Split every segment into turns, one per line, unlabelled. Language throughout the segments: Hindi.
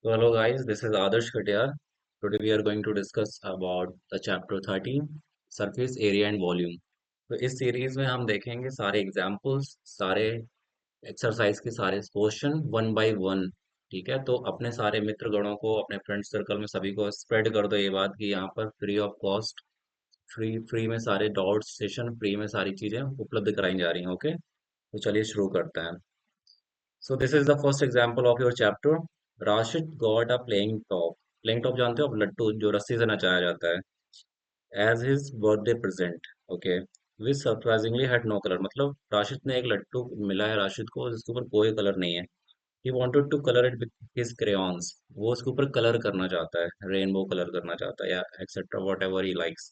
So hello guys, this is Adarsh Khatiyar. Today we are going to discuss about the chapter 13, surface area and volume. तो इस सीरीज में हम देखेंगे सारे एग्जाम्पल्स, सारे एक्सरसाइज के सारे क्वेश्चन वन बाय वन। ठीक है, तो अपने सारे मित्रगणों को, अपने फ्रेंड सर्कल में सभी को स्प्रेड कर दो ये बात कि यहाँ पर free of cost, free free में सारे डाउट्स सेशन, फ्री में सारी चीजें उपलब्ध कराई जा रही हैं। ओके, तो चलिए शुरू करते हैं। So this is the first example of your chapter. Rashid got a playing top. Playing top जानते हो आप, लट्टू जो रस्सी से नचाया जाता है, as his birthday present. Okay, which surprisingly had no color. मतलब राशिद ने एक लट्टू मिला है राशिद को जिसके ऊपर कोई कलर नहीं है. He wanted to color it with his crayons. वो उसके ऊपर कलर करना चाहता है, रेनबो कलर करना चाहता है या etc. whatever he likes.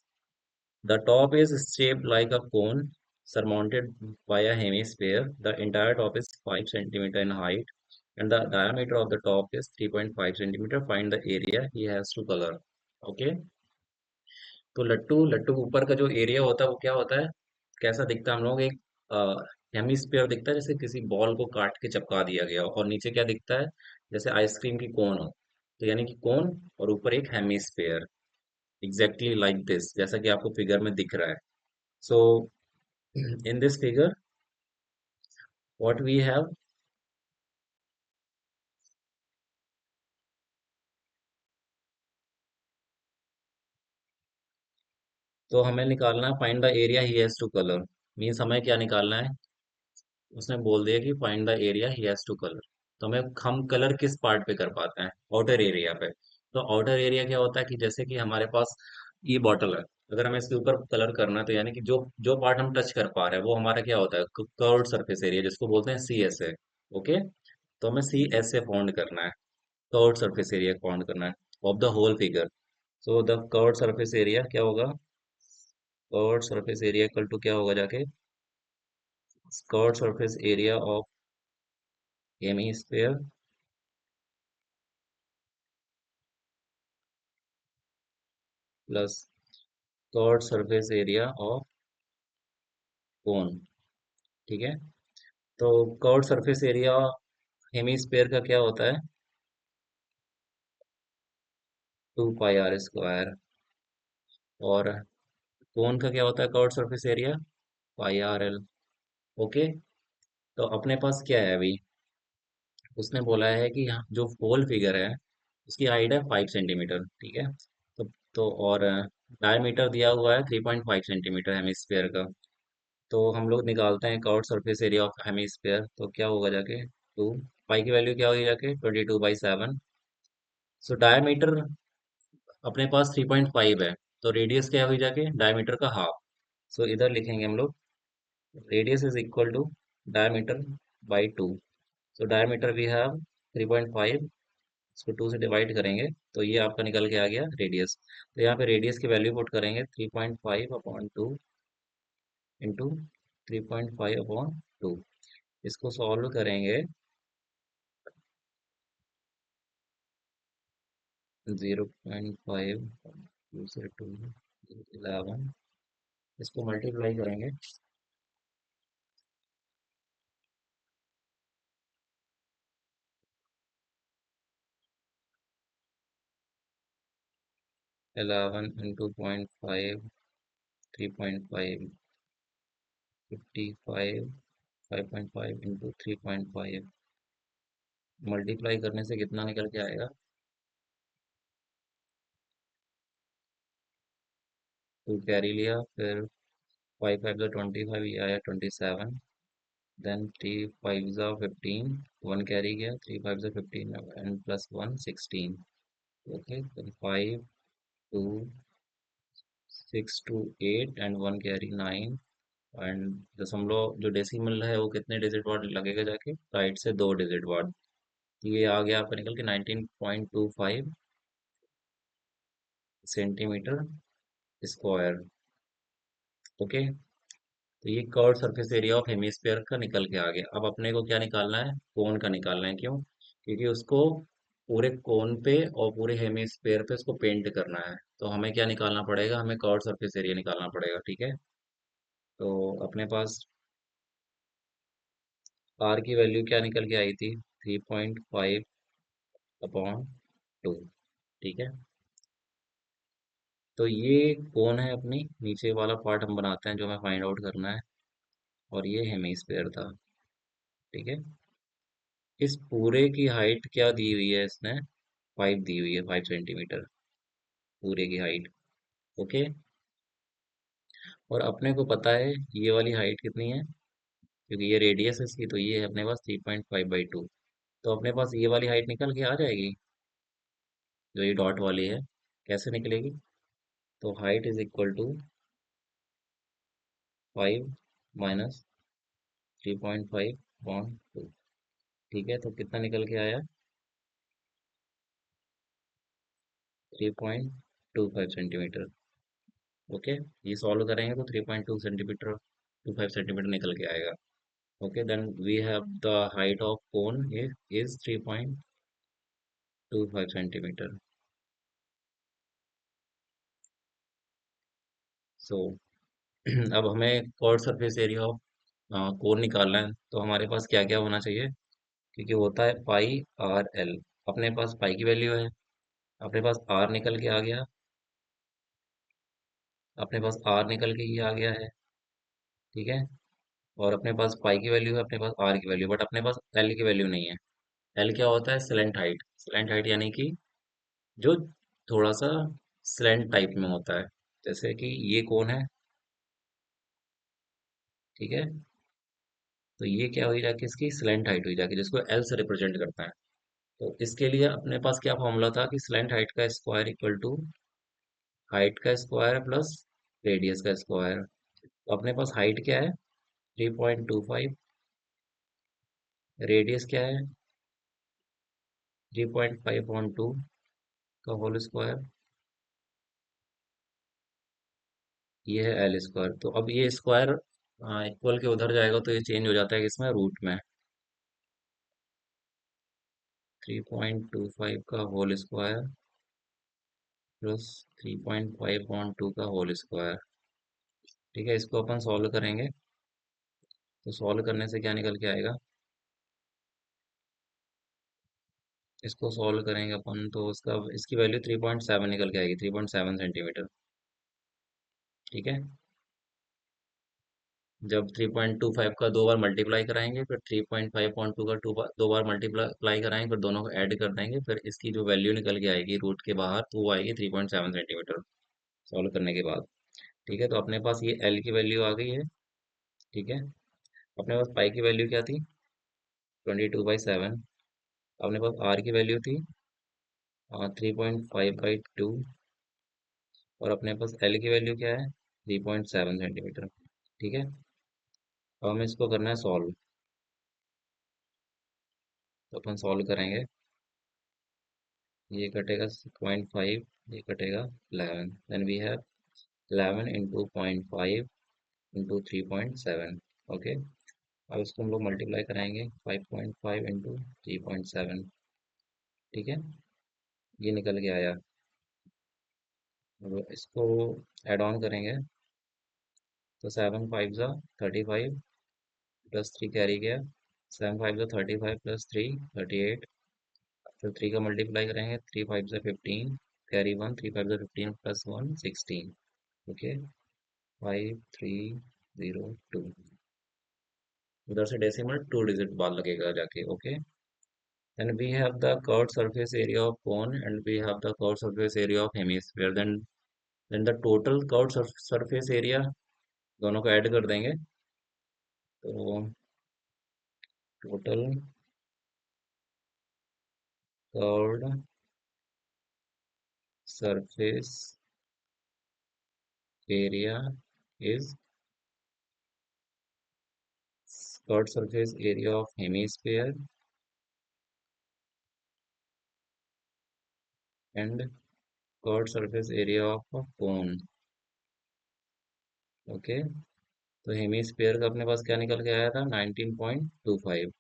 The top is shaped like a cone surmounted by a hemisphere. The entire top is 5 centimeter in height and the diameter of the top is 3.5 centimeter. Find the area he has to color. Okay, तो लट्टू लट्टू के ऊपर का जो एरिया होता है वो क्या होता है, कैसा दिखता है, हम लोग एक हेमिस्फीयर दिखता है जैसे किसी बॉल को काट के चिपका दिया गया हो, और नीचे क्या दिखता है, जैसे आइसक्रीम की कोन हो, तो यानी कि कोन और ऊपर एक हेमिस्फीयर, एग्जैक्टली लाइक दिस, जैसा कि आपको फिगर में दिख रहा है। सो in this figure what we have, तो हमें निकालना है find the area he has to colour. Means हमें क्या निकालना है, उसने बोल दिया कि find the area he has to colour. तो हमें हम कलर किस पार्ट पे कर पाते हैं, आउटर एरिया पे। तो आउटर एरिया क्या होता है कि जैसे कि हमारे पास ये बॉटल है, अगर हमें इसके ऊपर कलर करना है तो यानी कि जो जो पार्ट हम टच कर पा रहे हैं वो हमारा क्या होता है, कर्व्ड सरफेस एरिया, जिसको बोलते हैं सी एस ए। ओके, तो हमें सी एस ए फाउंड करना है, कर्व्ड सरफेस एरिया फाउंड करना है of the whole figure. So the curved surface area क्या होगा, curved surface area equal to क्या होगा जाके, curved surface area of hemisphere plus curved surface area of cone. ठीक है, तो कर्व्ड सरफेस एरिया हेमीस्फीयर का क्या होता है, 2 पाई r स्क्वायर, और कोन का क्या होता है कर्व्ड सरफेस एरिया, पाई r l। ओके, तो अपने पास क्या है अभी, उसने बोला है कि यहाँ जो होल फिगर है उसकी हाइट है 5 सेंटीमीटर। ठीक है, तो और डायमीटर दिया हुआ है 3.5 सेंटीमीटर हेमिस्फीयर का। तो हम लोग निकालते हैं curved surface area of hemisphere, तो क्या होगा जाके, 2 पाई की वैल्यू क्या होगी जाके 22/7। सो डायमीटर अपने पास 3.5 है, तो रेडियस क्या होगी जाके डायमीटर का हाफ। सो इधर लिखेंगे हम लोग, radius is equal to diameter by 2। So diameter we have 3.5, इसको 2 से डिवाइड करेंगे तो ये आपका निकल के आ गया रेडियस। तो यहाँ पे रेडियस की वैल्यू पुट करेंगे 3.5/2 इंटू 3.5/2। इसको सॉल्व करेंगे, 0.5 दूसरे 2 11, इसको मल्टीप्लाई करेंगे, 11 इंटू 0.5, 3.5, 55, 5.5 इंटू 3.5, मल्टीप्लाई करने से कितना निकल के आएगा, 2 कैरी लिया, फिर 5 5 25, ये आया 27, देन 3 5 15, 1 कैरी गया, 3 5 15 and plus 1 16। Okay, then 5 2 6 2 8 and 1 carry 9, and दशमलव जो डेसिमल है वो कितने डिजिट वर्ड लगेगा जाके, राइट से 2 डिजिट वर्ड। ये आ गया आपका निकल के 19.25 सेंटीमीटर स्क्वायर। ओके, तो ये curve surface area of hemisphere का निकल के आ गया। अब अपने को क्या निकालना है, कोन का निकालना है। क्यों, क्योंकि उसको पूरे कोन पे और पूरे हेमिस्फीयर पे उसको पेंट करना है, तो हमें क्या निकालना पड़ेगा, हमें कर्व सरफेस एरिया निकालना पड़ेगा। ठीक है, तो अपने पास आर की वैल्यू क्या निकल के आई थी, 3.5 अपॉन टू। ठीक है, तो ये कौन है, अपनी नीचे वाला पार्ट हम बनाते हैं जो हमें फाइंड आउट करना है, और ये हेमिस्फेयर था। ठीक है, इस पूरे की हाइट क्या दी हुई है इसने, 5 दी हुई है, 5 सेंटीमीटर पूरे की हाइट। ओके, और अपने को पता है ये वाली हाइट कितनी है, क्योंकि ये रेडियस है इसकी, तो ये है अपने पास 3.5/2। तो अपने पास ये वाली हाइट निकल के आ जाएगी, जो ये डॉट वाली है। कैसे निकलेगी, तो हाइट इज इक्वल टू 5 - 3.5/2। ठीक है, तो कितना निकल के आया, 3.25 सेंटीमीटर। ओके, ये सॉल्व करेंगे तो 3.2 सेंटीमीटर, 25 सेंटीमीटर निकल के आएगा। Okay, then we have the height of cone is 3.25 centimetre. So अब हमें curve surface area of cone निकालना है, तो हमारे पास क्या क्या होना चाहिए, क्योंकि होता है πr/l। अपने पास पाई की वैल्यू है, अपने पास आर निकल के आ गया, अपने पास आर निकल के ये आ गया है। ठीक है, और अपने पास पाई की वैल्यू है, अपने पास आर की वैल्यू, बट अपने पास एल की वैल्यू नहीं है। एल क्या होता है, स्लेंट हाइट। स्लेंट हाइट यानी कि जो थोड़ा सा स्लेंट टाइप में होता है, जैसे कि ये कौन है। ठीक है, तो ये क्या हुई जाके, इसकी स्लेंट हाइट हुई जाके, जिसको एल से रिप्रेजेंट करता है। तो इसके लिए अपने पास क्या फॉर्मूला था कि स्लेंट हाइट का स्क्वायर इक्वल टू हाइट का स्क्वायर प्लस रेडियस का स्क्वायर। तो अपने पास हाइट क्या है, 3.25, रेडियस क्या है, 3.5/2 का होल स्क्वायर, ये है एल स्क्वायर। तो अब ये स्क्वायर इक्वल के उधर जाएगा तो ये चेंज हो जाता है किसमें, रूट में। 3.25 का होल स्क्वायर प्लस 3.5/2 का होल स्क्वायर। ठीक है, इसको अपन सॉल्व करेंगे, तो सॉल्व करने से क्या निकल के आएगा, इसको सॉल्व करेंगे अपन तो उसका इसकी वैल्यू 3.7 निकल के आएगी, 3.7 सेंटीमीटर। ठीक है, जब 3.25 का दो बार मल्टीप्लाई कराएंगे, फिर 3.5/2 का दो बार मल्टीप्लाई कराएंगे, फिर दोनों को ऐड कर देंगे, फिर इसकी जो वैल्यू निकल के आएगी रूट के बाहर, तो वो आएगी 3.7 सेंटीमीटर सॉल्व करने के बाद। ठीक है, तो अपने पास ये एल की वैल्यू आ गई है। ठीक है, अपने पास पाई की वैल्यू क्या थी, 22/7। अपने पास आर की वैल्यू थी 3.5/2, और अपने पास एल की वैल्यू क्या है, 3.7 सेंटीमीटर। ठीक है, अब हमें इसको करना है सॉल्व, तो अपन सॉल्व करेंगे। ये कटेगा 6.5, ये कटेगा 11, then we have 11 into 0.5 into 3.7। Okay, अब इसको हम लोग मल्टीप्लाई कराएंगे, 5.5 इंटू 3.7। ठीक है, ये निकल के आया। अब इसको ऐड ऑन करेंगे, तो 7 5 ज़ा 35 प्लस 3 कैरी गया, 7 5 ज़ा 35 प्लस 3 38। फिर 3 का मल्टीप्लाई करेंगे, 3 5 ज़ा 15, कैरी 1, 3 5 ज़ा 15 प्लस 1 16। ओके, 5302, उधर से डेसिमल 2 डिजिट बाद लगेगा जाके। Okay, then we have the curved surface area of cone and we have the curved surface area of hemisphere, then the total curved surface area, दोनों को ऐड कर देंगे, तो total curved surface area is curved surface area of hemisphere and curved surface area of cone. Okay, तो हेमिस्फीयर का अपने पास क्या निकल के आया था, 19.25।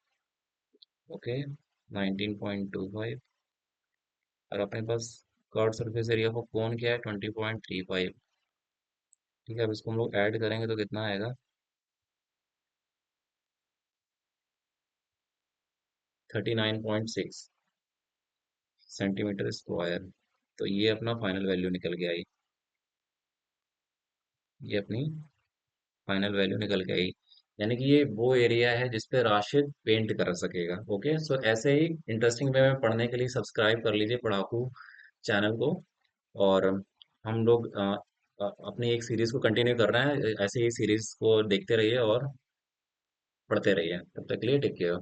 ओके, 19.25, और अपने पास curve surface area of cone क्या है, 20.35। ठीक है, अब इसको हम लोग ऐड करेंगे तो कितना आएगा, 39.6। Centimetre square. तो ये अपना फाइनल वैल्यू निकल के आई। ये अपनी फाइनल वैल्यू निकल के आई। यानी कि ये वो एरिया है जिस पे राशिद पेंट कर सकेगा। ओके, सो ऐसे ही इंटरेस्टिंग वे में पढ़ने के लिए सब्सक्राइब कर लीजिए पढ़ाकू चैनल को। और हम लोग अपनी एक सीरीज को कंटिन्यू कर रहे हैं। ऐसे ही सीरीज को देखते रहिए और पढ़ते रहिए। तब तक के लिए टेक केयर।